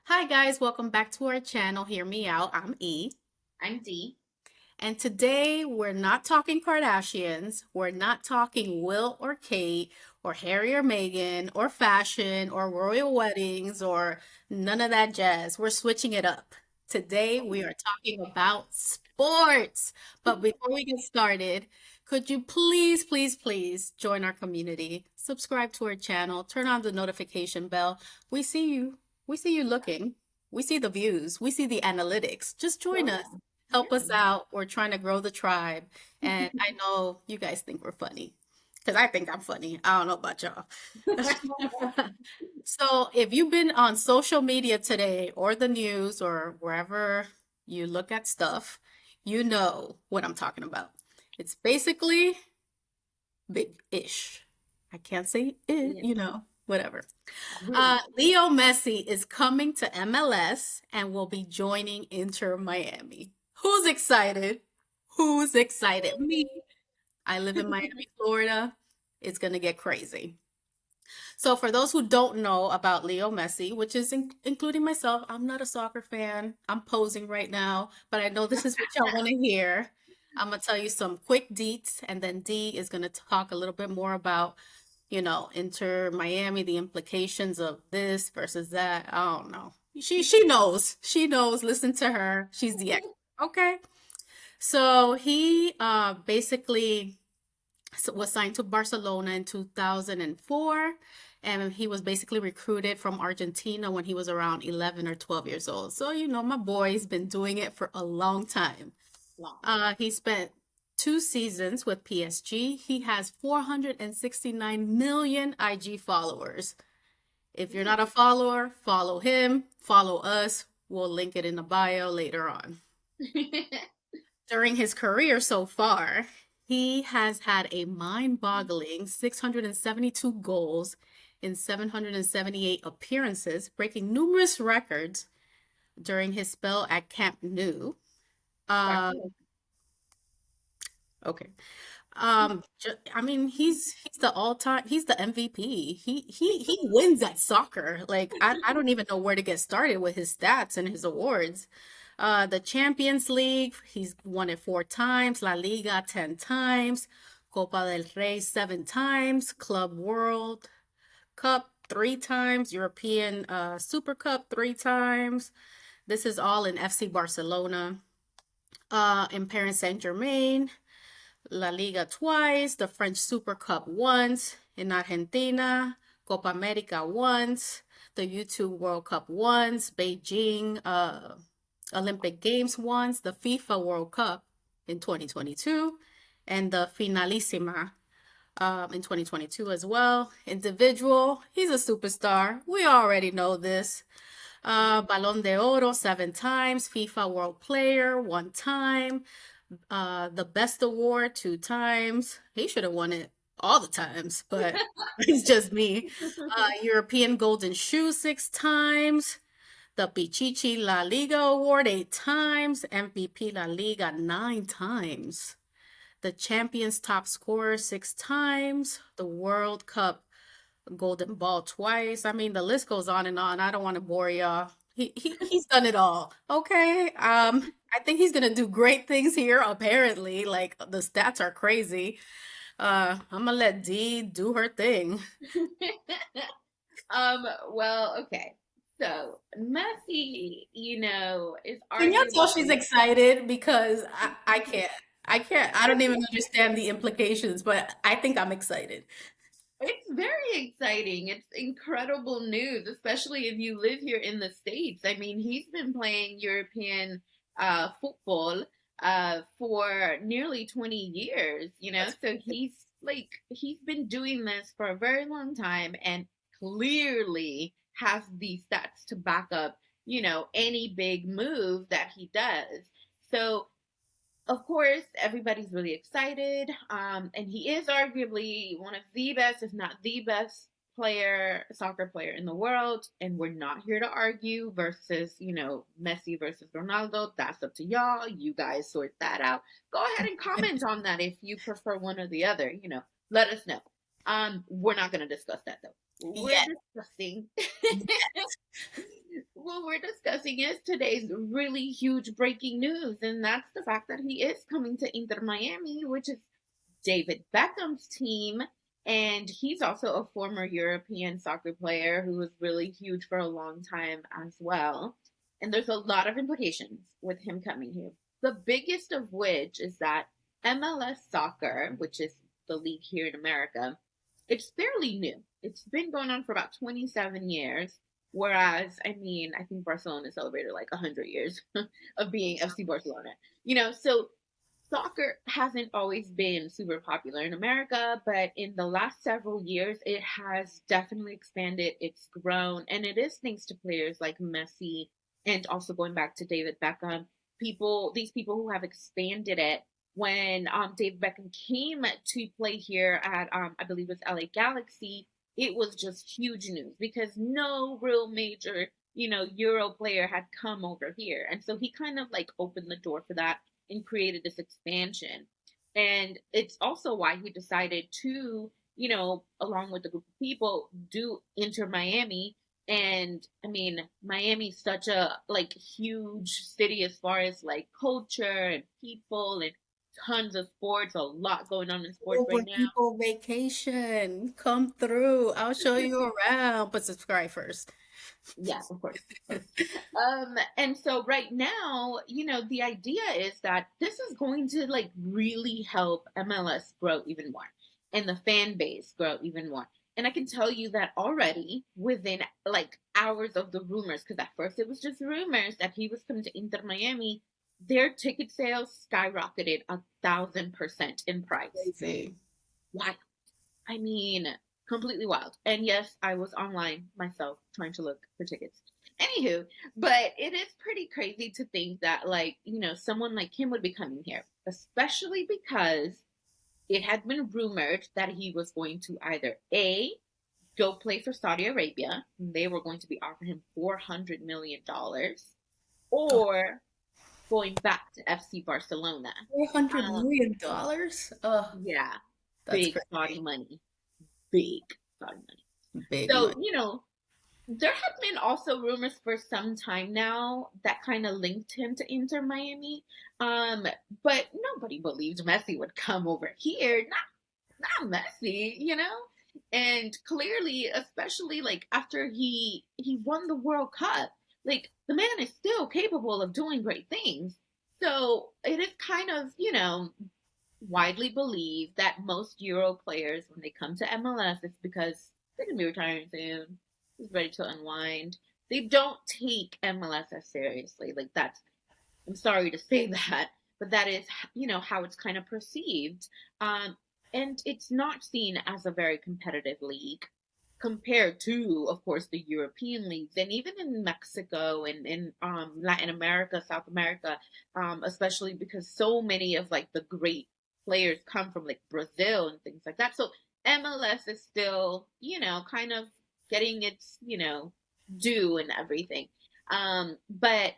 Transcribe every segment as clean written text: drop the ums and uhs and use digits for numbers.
Hi guys, welcome back to our channel. Hear me out. I'm E. I'm Dee. And today we're not talking Kardashians. We're not talking Will or Kate or Harry or Meghan or fashion or royal weddings or none of that jazz. We're switching it up. Today we are talking about sports. But before we get started, could you please join our community, subscribe to our channel, turn on the notification bell. We see you. We see you looking. We see the views. We see the analytics. Just join us. Yeah, Help us yeah. out. We're trying to grow the tribe. And I know you guys think we're funny because I think I'm funny. I don't know about y'all. So if you've been on social media today or the news or wherever you look at stuff, you know what I'm talking about. It's basically big-ish. I can't say it, Yeah. whatever. Really. Leo Messi is coming to MLS and will be joining Inter Miami. Who's excited? Who's excited? Me. I live in Miami, Florida. It's going to get crazy. So, for those who don't know about Leo Messi, which is including myself, I'm not a soccer fan. I'm posing right now, but I know this is what y'all want to hear. I'm going to tell you some quick deets, and then Dee is going to talk a little bit more about Inter Miami, the implications of this versus that. I don't know. She knows. She knows. Listen to her. She's the expert. Okay. So he basically was signed to Barcelona in 2004, and he was basically recruited from Argentina when he was around 11 or 12 years old. So, my boy's been doing it for a long time. Long. He spent 2 seasons with PSG. He has 469 million IG followers. If you're not a follower, follow him, follow us. We'll link it in the bio later on. During his career so far, he has had a mind-boggling 672 goals in 778 appearances, breaking numerous records during his spell at Camp Nou. Uh, Barcelona. okay. I mean, he's the all-time, he's the MVP. He wins at soccer. Like I don't even know where to get started with his stats and his awards. The Champions League, he's won it 4 times, La Liga 10 times, Copa del Rey 7 times, Club World Cup 3 times, European Super Cup 3 times. This is all in FC Barcelona. In Paris Saint-Germain, La Liga twice, the French Super Cup once, in Argentina, Copa America once, the YouTube World Cup once, Beijing Olympic Games once, the FIFA World Cup in 2022, and the Finalissima in 2022 as well. Individual, he's a superstar. We already know this. Balón de Oro 7 times, FIFA World Player 1 time, the Best Award 2 times. He should have won it all the times, but it's just me. European Golden Shoe 6 times, the Pichichi La Liga Award 8 times, MVP La Liga 9 times, the Champions Top Scorer 6 times, the World Cup Golden Ball twice. I mean, the list goes on and on. I don't want to bore y'all. He's done it all. Okay. I think he's gonna do great things here, apparently. Like the stats are crazy. I'm gonna let Dee do her thing. Okay. So Messi, is Can you tell she's arguably excited? Because I can't. I can't. I don't even understand the implications, but I think I'm excited. it's very exciting. It's incredible news, especially if you live here in the States. I mean, he's been playing European football for nearly 20 years, That's so he's been doing this for a very long time and clearly has the stats to back up, any big move that he does. So of course, everybody's really excited. And he is arguably one of the best, if not the best soccer player in the world. And we're not here to argue versus, Messi versus Ronaldo. That's up to y'all. You guys sort that out. Go ahead and comment on that if you prefer one or the other. Let us know. We're not going to discuss that though. We're yes. discussing what we're discussing is today's really huge breaking news, and that's the fact that he is coming to Inter Miami, which is David Beckham's team. And he's also a former European soccer player who was really huge for a long time as well. And there's a lot of implications with him coming here. The biggest of which is that MLS soccer, which is the league here in America, it's fairly new. It's been going on for about 27 years. Whereas, I mean, I think Barcelona celebrated like 100 years of being FC Barcelona. So soccer hasn't always been super popular in America, but in the last several years, it has definitely expanded. It's grown, and it is thanks to players like Messi and also going back to David Beckham. These people who have expanded it. When David Beckham came to play here at, I believe it was LA Galaxy, it was just huge news because no real major, Euro player had come over here. And so he kind of like opened the door for that and created this expansion. And it's also why he decided to, along with the group of people, do Inter Miami. And I mean, Miami's such a like huge city as far as like culture and people and tons of sports, a lot going on in sports Oh, right when now. people vacation, come through. I'll show you around, but subscribe first. Yeah, of course, of course. And so right now, the idea is that this is going to like really help MLS grow even more and the fan base grow even more. And I can tell you that already within like hours of the rumors, because at first it was just rumors that he was coming to Inter Miami, their ticket sales skyrocketed 1,000% in price. Crazy. Wild. I mean, completely wild. And yes, I was online myself trying to look for tickets. Anywho, but it is pretty crazy to think that, like, someone like him would be coming here, especially because it had been rumored that he was going to either A, go play for Saudi Arabia, they were going to be offering him $400 million, Oh, or going back to FC Barcelona. $400 Um, million? Oh, yeah, that's big Saudi crazy. money, big Saudi money. Big So, money. there have been also rumors for some time now that kind of linked him to Inter Miami. Um, but nobody believed Messi would come over here. Not Messi. And clearly, especially like after he won the World Cup, like the man is still capable of doing great things. So it is kind of, widely believed that most Euro players, when they come to MLS, it's because they're going to be retiring soon, just ready to unwind. They don't take MLS as seriously. Like, I'm sorry to say that, but that is, how it's kind of perceived. Um, and it's not seen as a very competitive league compared to, of course, the European leagues, and even in Mexico and in Latin America, South America, especially because so many of like the great players come from like Brazil and things like that. So MLS is still, kind of getting its, due and everything. But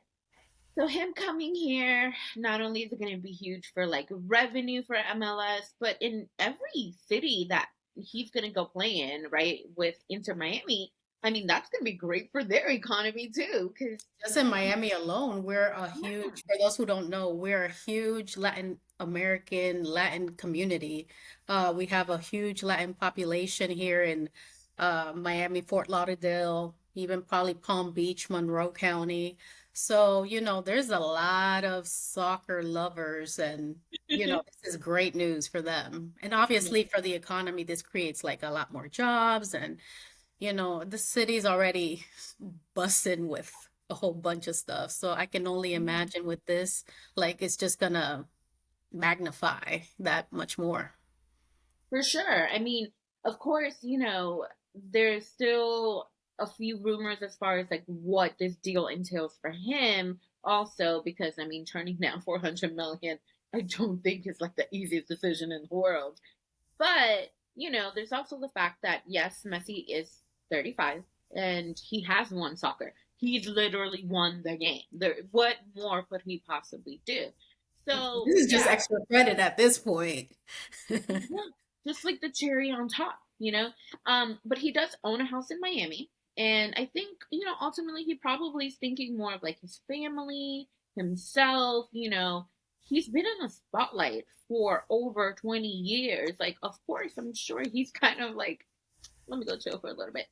so him coming here, not only is it going to be huge for like revenue for MLS, but in every city that he's going to go play in, right, with Inter Miami, I mean, that's going to be great for their economy too. Because, Just in Miami alone, we're a yeah. huge, for those who don't know, we're a huge Latin American Latin community. We have a huge Latin population here in Miami, Fort Lauderdale, even probably Palm Beach, Monroe County. So, there's a lot of soccer lovers, and, this is great news for them. And obviously for the economy, this creates like a lot more jobs, and the city's already busting with a whole bunch of stuff. So I can only imagine with this, like it's just gonna magnify that much more. For sure. I mean, of course, there's still a few rumors as far as like what this deal entails for him also, because I mean turning down 400 million I don't think is like the easiest decision in the world. But, there's also the fact that yes, Messi is 35 and he has won soccer. He's literally won the game. What more could he possibly do? So, This is just yeah, extra credit at this point. yeah, just like the cherry on top. But he does own a house in Miami, And I think, ultimately he probably is thinking more of like his family, himself, he's been in the spotlight for over 20 years. Like, of course, I'm sure he's kind of like, let me go chill for a little bit.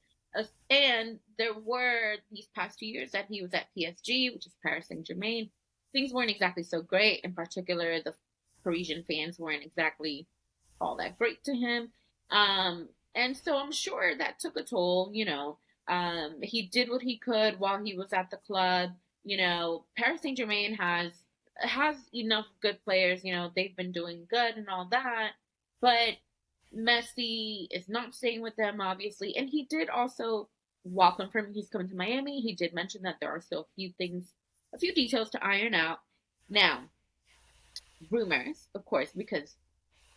And there were these past 2 years that he was at PSG, which is Paris Saint-Germain. Things weren't exactly so great. In particular, the Parisian fans weren't exactly all that great to him. And so I'm sure that took a toll. He did what he could while he was at the club. Paris Saint-Germain has enough good players. They've been doing good and all that, but Messi is not staying with them, obviously. And he did also welcome from he's coming to Miami. He did mention that there are still a few details to iron out. Now, rumors, of course, because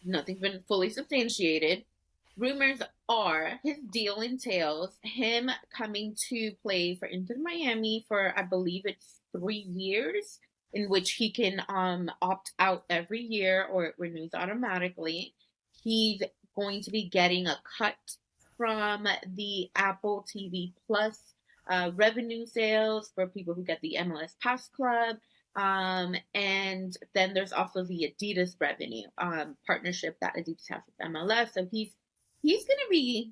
nothing's been fully substantiated. Rumors are his deal entails him coming to play for Inter Miami for, I believe it's 3 years, in which he can opt out every year or it renews automatically. He's going to be getting a cut from the Apple TV Plus revenue sales for people who get the MLS Pass Club. And then there's also the Adidas revenue partnership that Adidas has with MLS. So he's gonna be.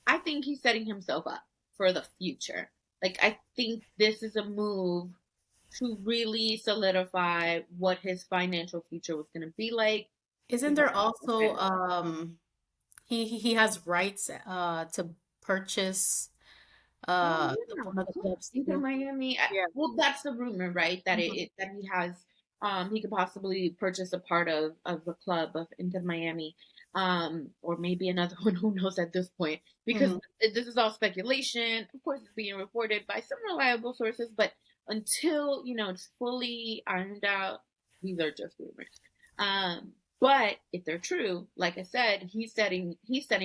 I think he's setting himself up for the future. Like I think this is a move to really solidify what his financial future was gonna be like. Isn't Because there also he has rights to purchase yeah, one of the clubs Inter too? Miami. Yeah. Well, that's the rumor, right? That Mhm. that he has, he could possibly purchase a part of the club of Inter Miami, or maybe another one. Who knows at this point? Because Mhm. this is all speculation. Of course, it's being reported by some reliable sources, but until it's fully ironed out, these are just rumors. But if they're true, like I said, he's setting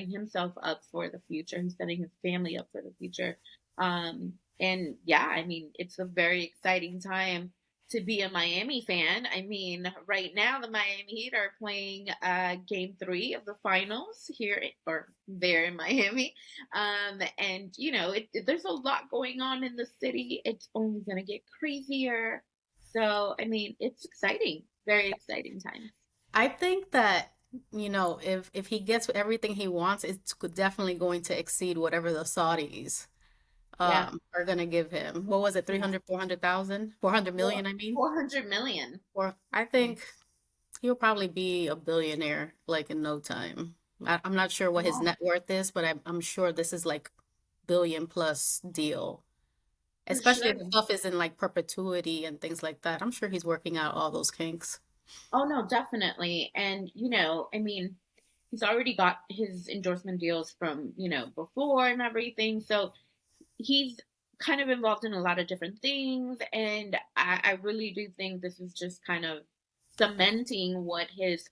himself up for the future. He's setting his family up for the future. And yeah, I mean, it's a very exciting time to be a Miami fan. I mean, right now the Miami Heat are playing game 3 of the finals here or there in Miami. And there's a lot going on in the city. It's only going to get crazier. So, I mean, it's exciting. Very exciting times. I think that, if he gets everything he wants, it's definitely going to exceed whatever the Saudis Yeah. are gonna give him. What was it, Yeah. 300, 400,000, 400 million, I mean? 400 million. Or I think he'll probably be a billionaire like in no time. I'm not sure what his Yeah, net worth is, but I'm sure this is like billion plus deal. for Especially sure. if stuff is in like perpetuity and things like that. I'm sure he's working out all those kinks. Oh no, definitely. And I mean, he's already got his endorsement deals from, before and everything. So he's kind of involved in a lot of different things. And I really do think this is just kind of cementing what his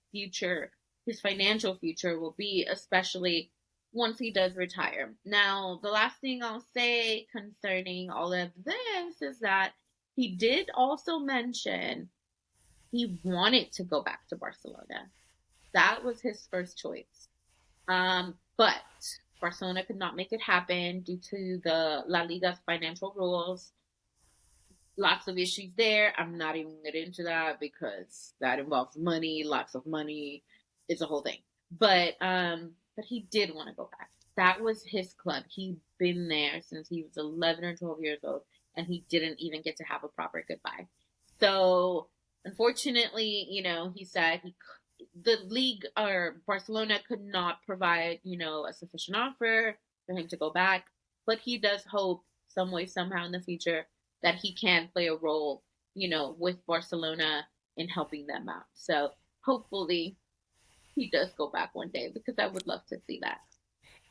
financial future will be, especially once he does retire. Now, the last thing I'll say concerning all of this is that he did also mention he wanted to go back to Barcelona. That was his first choice. But Barcelona could not make it happen due to the La Liga's financial rules. Lots of issues there. I'm not even going to get into that because that involves money, lots of money. It's a whole thing. But he did want to go back. That was his club. He'd been there since he was 11 or 12 years old, and he didn't even get to have a proper goodbye. So, unfortunately, he said the league or Barcelona could not provide, a sufficient offer for him to go back. But he does hope some way, somehow in the future that he can play a role, with Barcelona in helping them out. So hopefully he does go back one day because I would love to see that.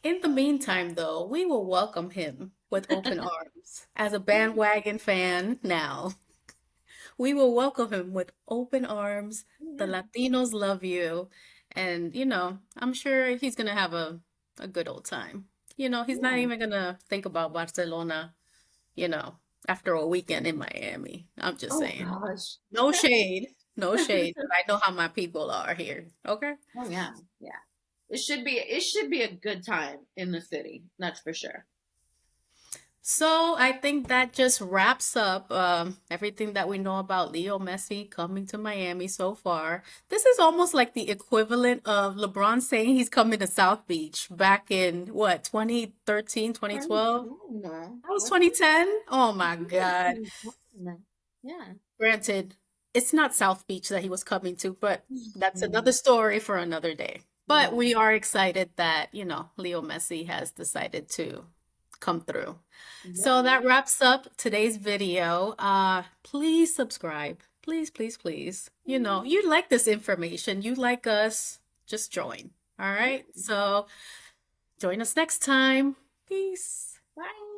In the meantime, though, we will welcome him with open arms. As a bandwagon fan now, we will welcome him with open arms. The Yeah. Latinos love you. And, I'm sure he's going to have a good old time. He's not Yeah. even going to think about Barcelona, you know, after a weekend in Miami. I'm just Oh saying. gosh. No shade, no shade, but I know how my people are here. Okay? Oh yeah. Yeah. It should be a good time in the city. That's for sure. So I think that just wraps up everything that we know about Leo Messi coming to Miami so far. This is almost like the equivalent of LeBron saying he's coming to South Beach back in what, 2013, 2012? 2010. That was Was it? 2010. Oh I my think it was God. 2010. Yeah. Granted, it's not South Beach that he was coming to, but that's another Mhm. story for another day. But Yeah. we are excited that, Leo Messi has decided to come through. So Yeah. that wraps up today's video. Please subscribe. Please, please, please. You like this information. You like us. Just join. All Yeah. right. So join us next time. Peace. Bye.